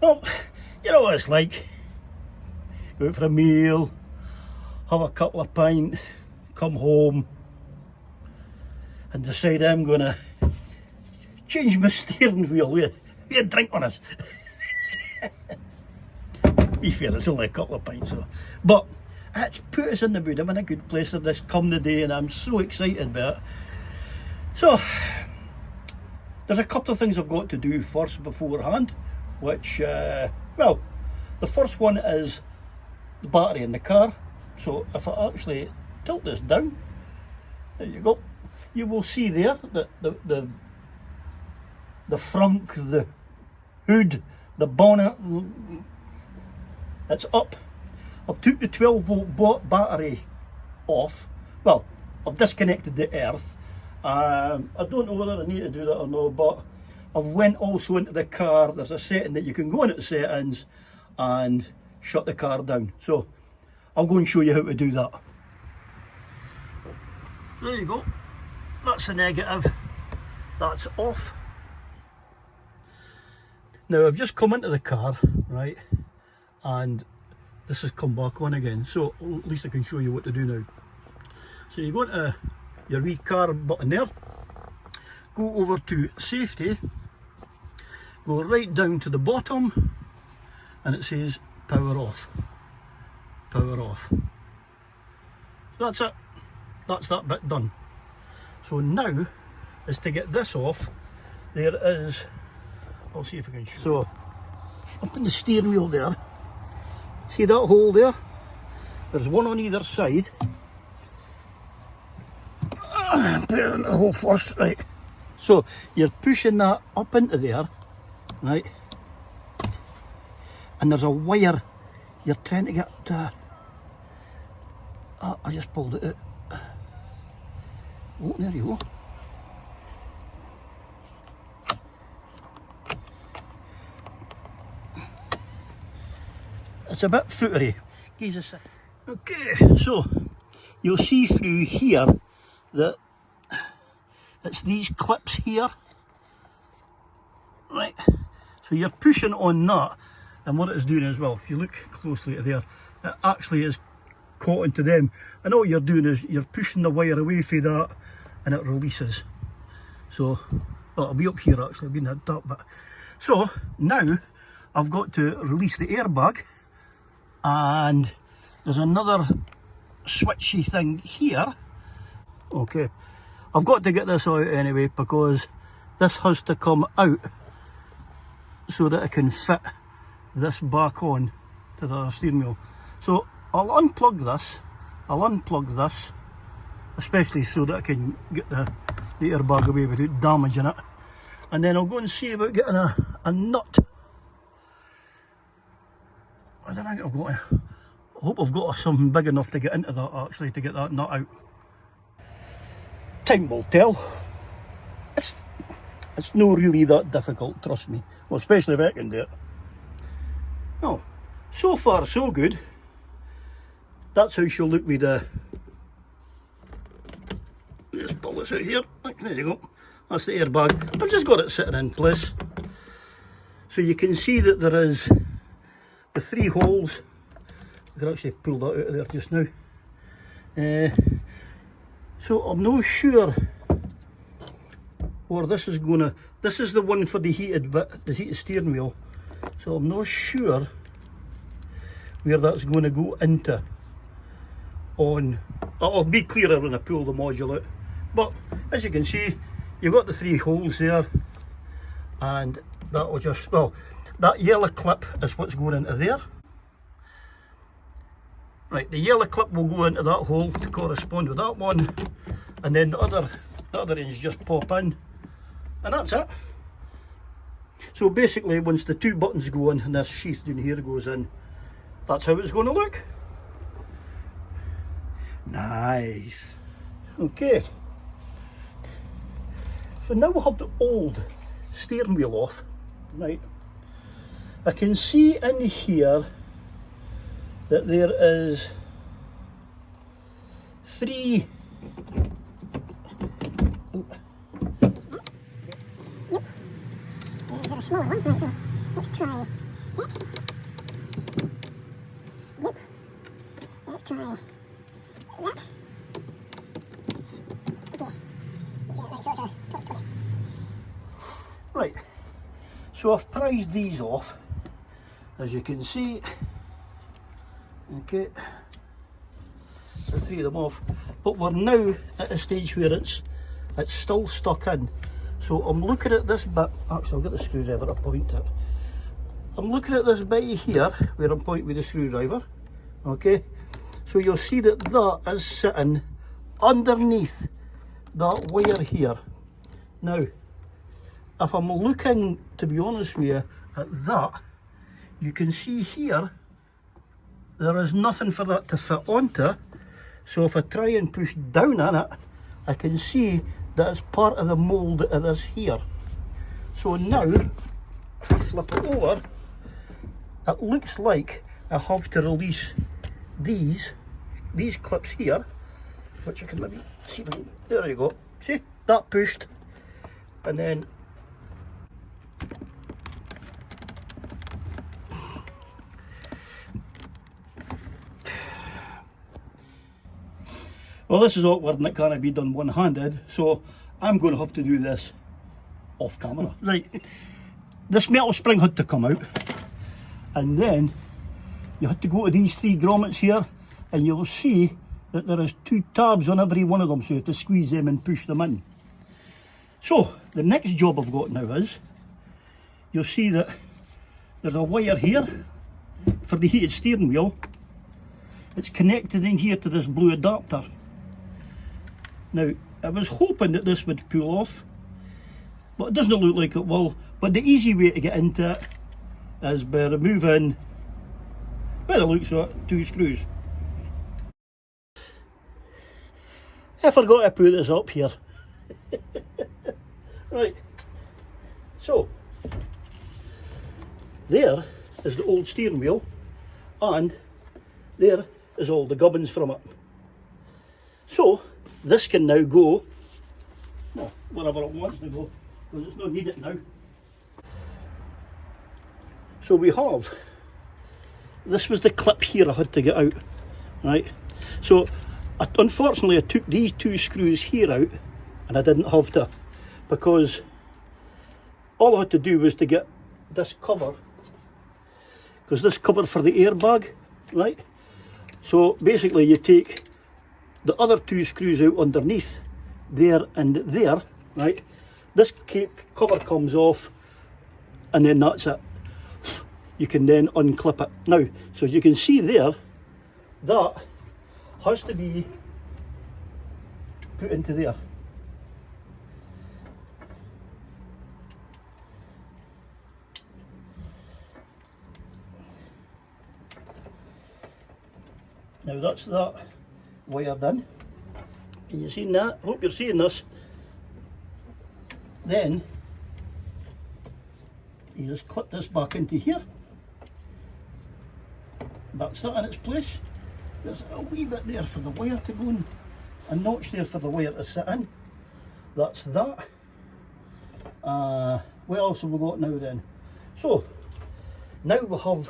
Well, you know what it's like. Go out for a meal, have a couple of pints, come home and decide I'm going to change my steering wheel with a drink on us. Be fair, it's only a couple of pints though. But it's put us in the mood. I'm in a good place for this come the day and I'm so excited about it. So, there's a couple of things I've got to do first beforehand, which, well, the first one is the battery in the car. So if I actually tilt this down, there you go, you will see there that the frunk, the hood, the bonnet, it's up. I've took the 12 volt battery off. Well, I've disconnected the earth. I don't know whether I need to do that or not, but I've went also into the car. There's a setting that you can go into the settings and shut the car down. So I'll go and show you how to do that. There you go. That's the negative. That's off. Now I've just come into the car, right, and this has come back on again. So at least I can show you what to do now. So you go into your wee car button there, go over to safety, go right down to the bottom, and it says power off. Power off. That's it. That's that bit done. So now is to get this off. There is, I'll see if I can show. So up in the steering wheel there, see that hole there? There's one on either side. Put it in the hole first, right. So you're pushing that up into there, right? And there's a wire you're trying to get I just pulled it out. Oh, there you go. It's a bit footery. Give us a sec. Okay, so you'll see through here that it's these clips here, right? So you're pushing on that, and what it's doing as well, if you look closely at there, it actually is caught into them, and all you're doing is you're pushing the wire away from that and it releases. So well, it'll be up here actually, being at that bit. So now I've got to release the airbag, and there's another switchy thing here. Okay, I've got to get this out anyway because this has to come out so that I can fit this back on to the steering wheel. So I'll unplug this, especially so that I can get the airbag away without damaging it, and then I'll go and see about getting a nut. I don't think I've got I hope I've got something big enough to get into that actually, to get that nut out. Time will tell. It's not really that difficult, trust me. Well, especially if I can do it. No, so far so good. That's how she'll look with the... Just pull this out here. There you go. That's the airbag. I've just got it sitting in place. So you can see that there is the 3 holes. I can actually pull that out of there just now. So I'm not sure where this is gonna... This is the one for the heated bit, the heated steering wheel. So I'm not sure where that's going to go into. I'll be clearer when I pull the module out. But as you can see, you've got the 3 holes there, and that will just, well, that yellow clip is what's going into there. Right, the yellow clip will go into that hole to correspond with that one, and then the other ends just pop in, and that's it. So basically, once the 2 buttons go in and this sheath down here goes in, that's how it's going to look. Nice. Okay. So now we'll have the old steering wheel off, right? I can see in here that there is 3 Is there a smaller one? Right here. Let's try Nope. Let's try that. Okay. Right, so it's a 20. Right, so I've prized these off, as you can see. Okay, so 3 of them off, but we're now at a stage where it's still stuck in. So I'm looking at this bit. Actually, I'll get the screwdriver to point it. I'm looking at this bit here where I'm pointing with the screwdriver. Okay, so you'll see that that is sitting underneath that wire here. Now, if I'm looking, to be honest with you, at that, you can see here there is nothing for that to fit onto. So if I try and push down on it, I can see that it's part of the mould of this here. So now, if I flip it over, it looks like I have to release these clips here, which you can maybe see. There you go. See, that pushed, and then well, this is awkward and it can't be done one-handed, so I'm going to have to do this off camera. Right, this metal spring had to come out, and then you had to go to these 3 grommets here, and you'll see that there is 2 tabs on every one of them, so you have to squeeze them and push them in. So the next job I've got now is, you'll see that there's a wire here for the heated steering wheel. It's connected in here to this blue adapter. Now, I was hoping that this would pull off, but it doesn't look like it will. But the easy way to get into it is by removing, by the looks of it, 2 screws. I forgot to put this up here. Right, so there is the old steering wheel, and there is all the gubbins from it. So this can now go, well, wherever it wants to go, because it's not needed now. So we have, this was the clip here I had to get out, right? So unfortunately I took these 2 screws here out, and I didn't have to, because all I had to do was to get this cover, because this cover for the airbag, right? So basically you take the other 2 screws out underneath, there and there, right? This cover comes off, and then that's it. You can then unclip it. Now, so as you can see there, that has to be put into there. Now that's that wire done. Can you see that? I hope you're seeing this. Then you just clip this back into here. That's that in its place. There's a wee bit there for the wire to go in, a notch there for the wire to sit in. That's that. What else have we got now then? So now we have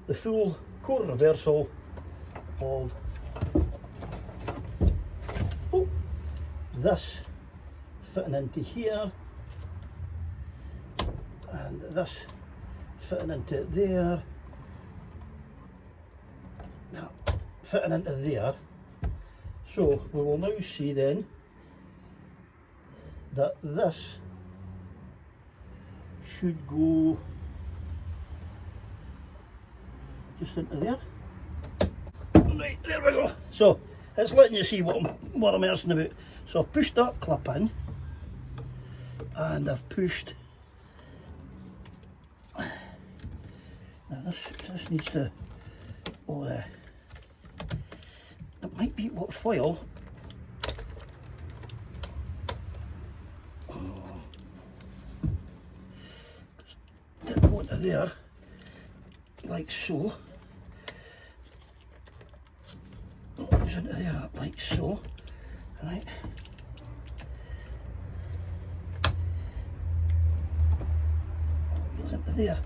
the full core reversal of this fitting into here, and this fitting into there, now fitting into there. So we will now see then that this should go just into there. Right, there we go. So it's letting you see what I'm messing about. So I've pushed that clip in, and I've pushed, now this needs to, it might be worthwhile to go into there like so. Goes into there like so, right? Goes into there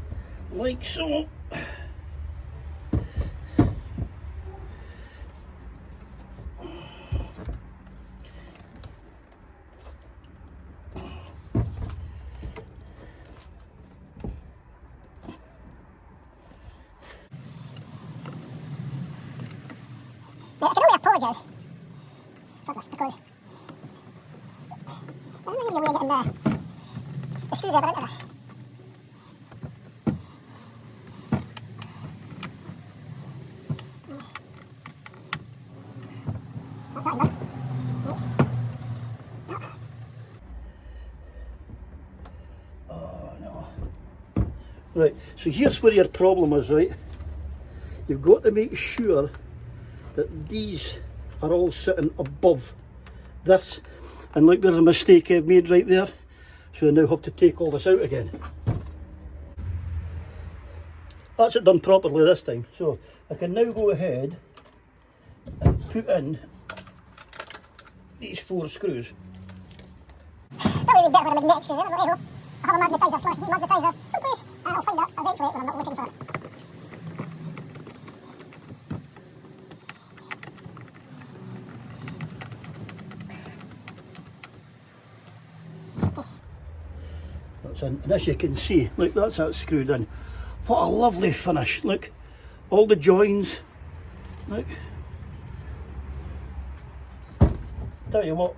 like so. Now, I can only apologise for this because there's no easier way of getting the screwdriver into this. That's that enough. Oh no. Right, so here's where your problem is, right? You've got to make sure that these are all sitting above this. And look, there's a mistake I've made right there. So I now have to take all this out again. That's it done properly this time. So I can now go ahead and put in these 4 screws. Probably be better with a magnetic screwdriver, but anyhow, I have a magnetizer slash demagnetizer someplace, and I'll find that eventually when I'm not looking for it. That's in. And as you can see, look, that's that screwed in. What a lovely finish. Look, all the joins. Look. Tell you what,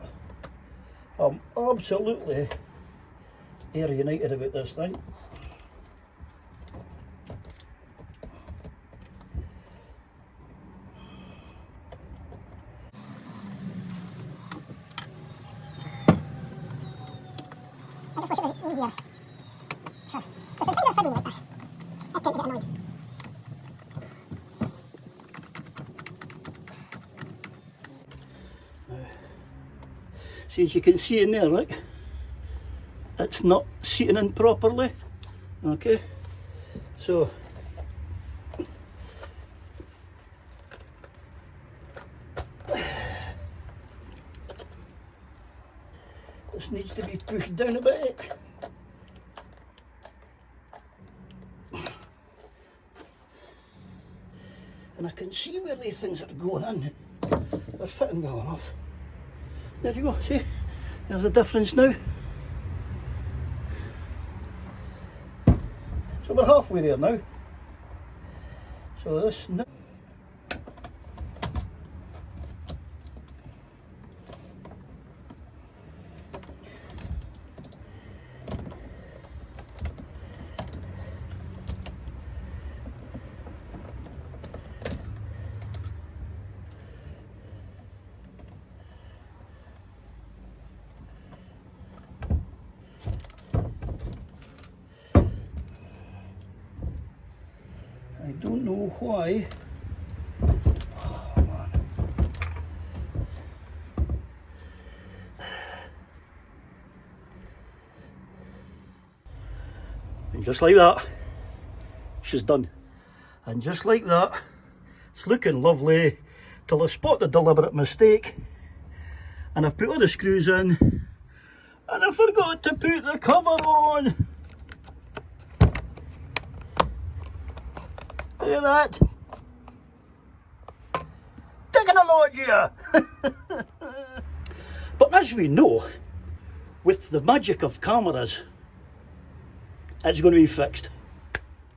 I'm absolutely air united about this thing. I just wish it was easier. So, because when things are fiddly like this, I tend to get annoyed. See, as you can see in there, look, it's not seating in properly. Okay, so this needs to be pushed down a bit. And I can see where these things are going in. They're fitting well enough. There you go, see? There's the difference now. So we're halfway there now. So this now. I don't know why. Oh man. And just like that, she's done. And just like that, it's looking lovely till I spot the deliberate mistake. And I put all the screws in and I forgot to put the cover on. Look at that. Technology! But as we know, with the magic of cameras, it's going to be fixed.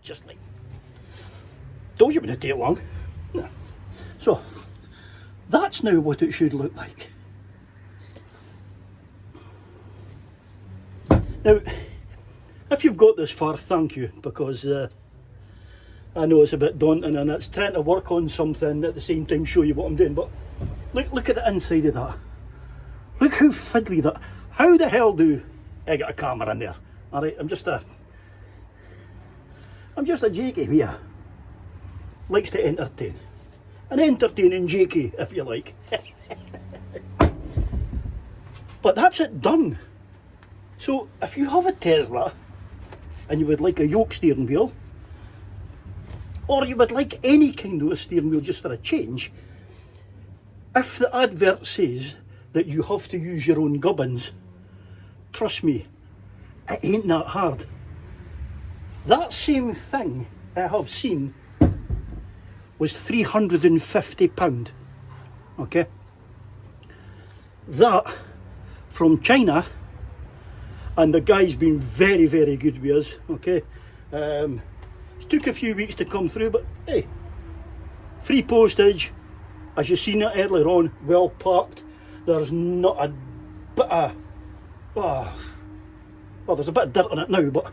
Just like. Told you it wouldn't take long. No. So, that's now what it should look like. Now, if you've got this far, thank you, because I know it's a bit daunting and it's trying to work on something at the same time show you what I'm doing, but look at the inside of that. Look how fiddly that. How the hell do I get a camera in there? Alright, I'm just a jakey here. Likes to entertain. An entertaining jakey, if you like. But that's it done. So if you have a Tesla and you would like a yoke steering wheel, or you would like any kind of a steering wheel just for a change, if the advert says that you have to use your own gubbins, trust me, it ain't that hard. That same thing I have seen was £350. Okay? That from China, and the guy's been very, very good with us. Okay? It took a few weeks to come through, but hey, free postage, as you've seen it earlier on, well packed. There's not a bit of, well, there's a bit of dirt on it now, but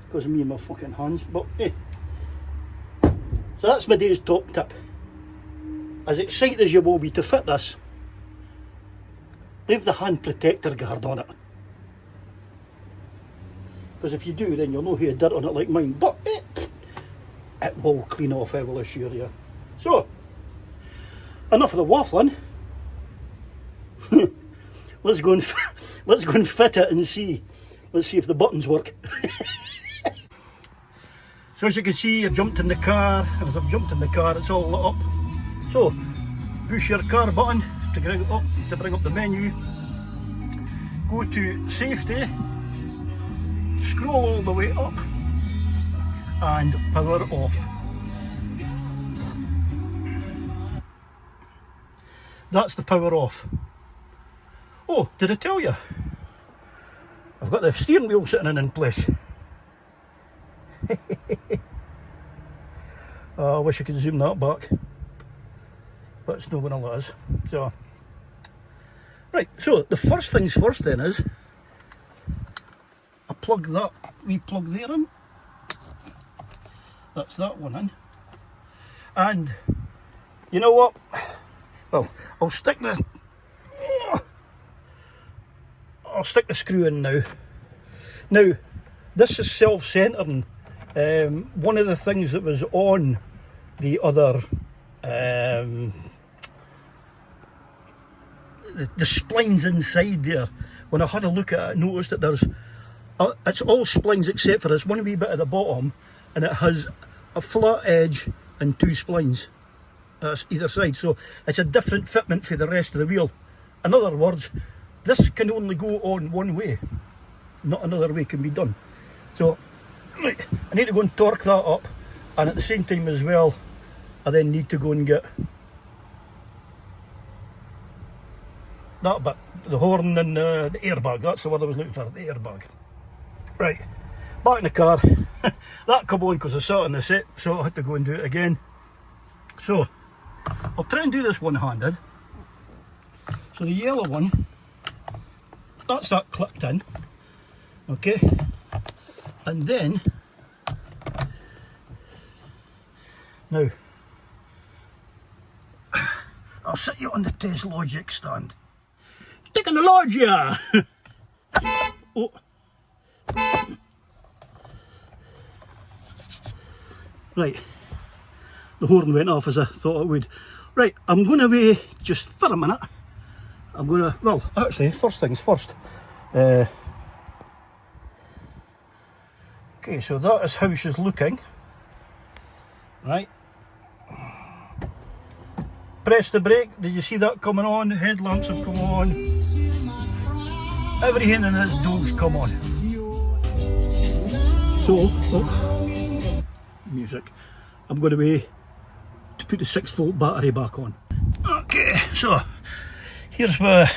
because of me and my fucking hands, but hey. So that's my day's top tip. As excited as you will be to fit this, leave the hand protector guard on it. Because if you do, then you'll know who had dirt on it like mine, but it will clean off, I will assure you. So, enough of the waffling. let's go and fit it and see. Let's see if the buttons work. So as you can see, I've jumped in the car, and as I've jumped in the car, it's all lit up. So, push your car button to bring up the menu. Go to safety, scroll all the way up, and power off. That's the power off. Oh, did I tell you? I've got the steering wheel sitting in place. Oh, I wish I could zoom that back, but it's not going to let us. So, right, so the first things first then is I plug that wee plug there in. That's that one in. And you know what? Well, I'll stick the screw in now. Now, this is self-centering. One of the things that was on the other the splines inside there, when I had a look at it, I noticed that there's it's all splines except for this one wee bit at the bottom, and it has a flat edge and two splines either side, so it's a different fitment for the rest of the wheel. In other words, this can only go on one way, not another way can be done. So right, I need to go and torque that up, and at the same time as well, I then need to go and get that bit, the horn and the airbag. That's the word I was looking for, the airbag. Right, back in the car. That come on because I sat on the set, so I had to go and do it again. So, I'll try and do this one-handed. So the yellow one, that's that clipped in, okay? And then, now, I'll sit you on the test logic stand. Technologia! Oh. Right, the horn went off as I thought it would. Right, I'm going to wait just for a minute. I'm going to, well, actually, first things first. Okay, so that is how she's looking. Right. Press the brake. Did you see that coming on? Headlamps have come on. Everything in this dog's come on. So, oh, music. I'm going to wait to put the 6-volt battery back on. Okay, so here's where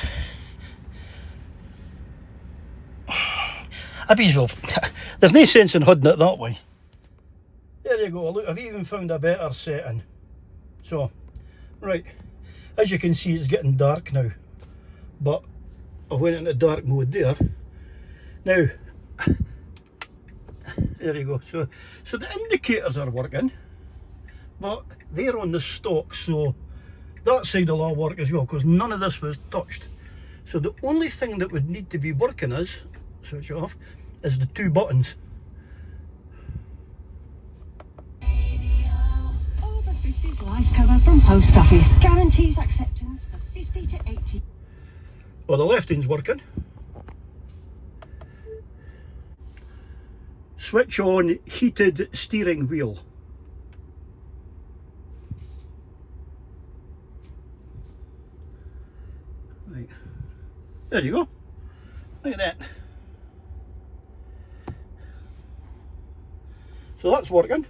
I be well. There's no sense in holding it that way. There you go. Look, I've even found a better setting. So, right, as you can see, it's getting dark now, but I went into dark mode there. Now, there you go. So the indicators are working, but they're on the stock, so that side will all work as well, because none of this was touched. So the only thing that would need to be working is, switch off, is the two buttons. Over 50s life cover from Post Office guarantees acceptance for 50 to 80. Well, the left hand's working. Switch on heated steering wheel. Right. There you go. Look at that. So that's working.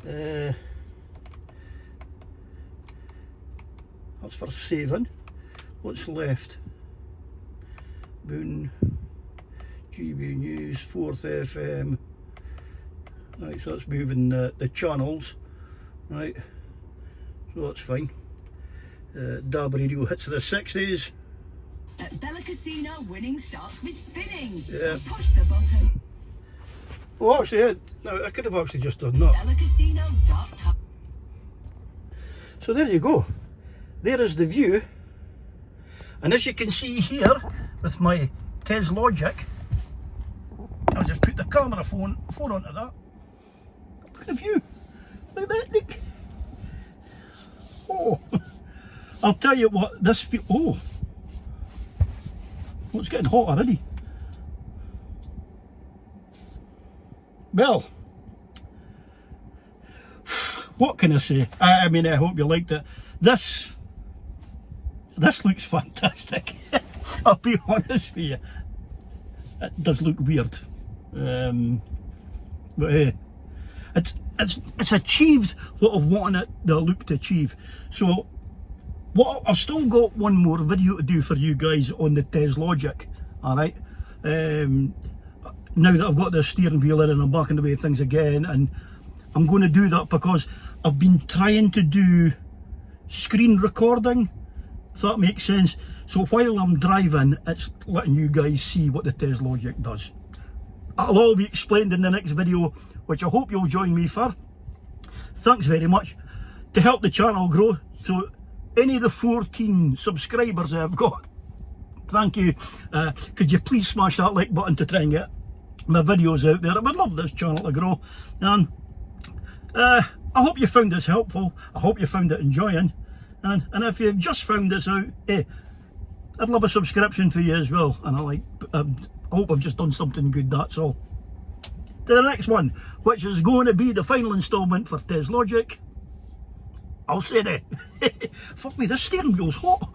That's for saving. What's left? Boon, GB News, 4th FM. Right, so that's moving the channels. Right, so that's fine. Dab Radio hits the 60s. At Bella Casino, winning starts with spinning. Yeah. So push the button. Well, actually, no, I could have actually just done that. BellaCasino.com. So there you go. There is the view. And as you can see here, with my Tez Logic, I'll just put the camera phone onto that. Look at the view. Look at that, look. Oh, I'll tell you what, this oh, it's getting hot already. Well, what can I say? I mean, I hope you liked it. This looks fantastic. I'll be honest with you. It does look weird, but hey, it's achieved what I've wanted the look to achieve. So, I've still got one more video to do for you guys on the Tez Logic. All right. Now that I've got the steering wheel in and I'm backing away things again, and I'm going to do that because I've been trying to do screen recording, if that makes sense. So while I'm driving, it's letting you guys see what the Tez Logic does. It'll all be explained in the next video, which I hope you'll join me for. Thanks very much. To help the channel grow, so any of the 14 subscribers I've got, thank you. Could you please smash that like button to try and get my videos out there? I would love this channel to grow. And I hope you found this helpful. I hope you found it enjoying. And if you've just found this out, hey, I'd love a subscription for you as well. And I hope I've just done something good, that's all. To the next one, which is going to be the final instalment for Tez Logic. I'll say that. Fuck me, this steering wheel's hot.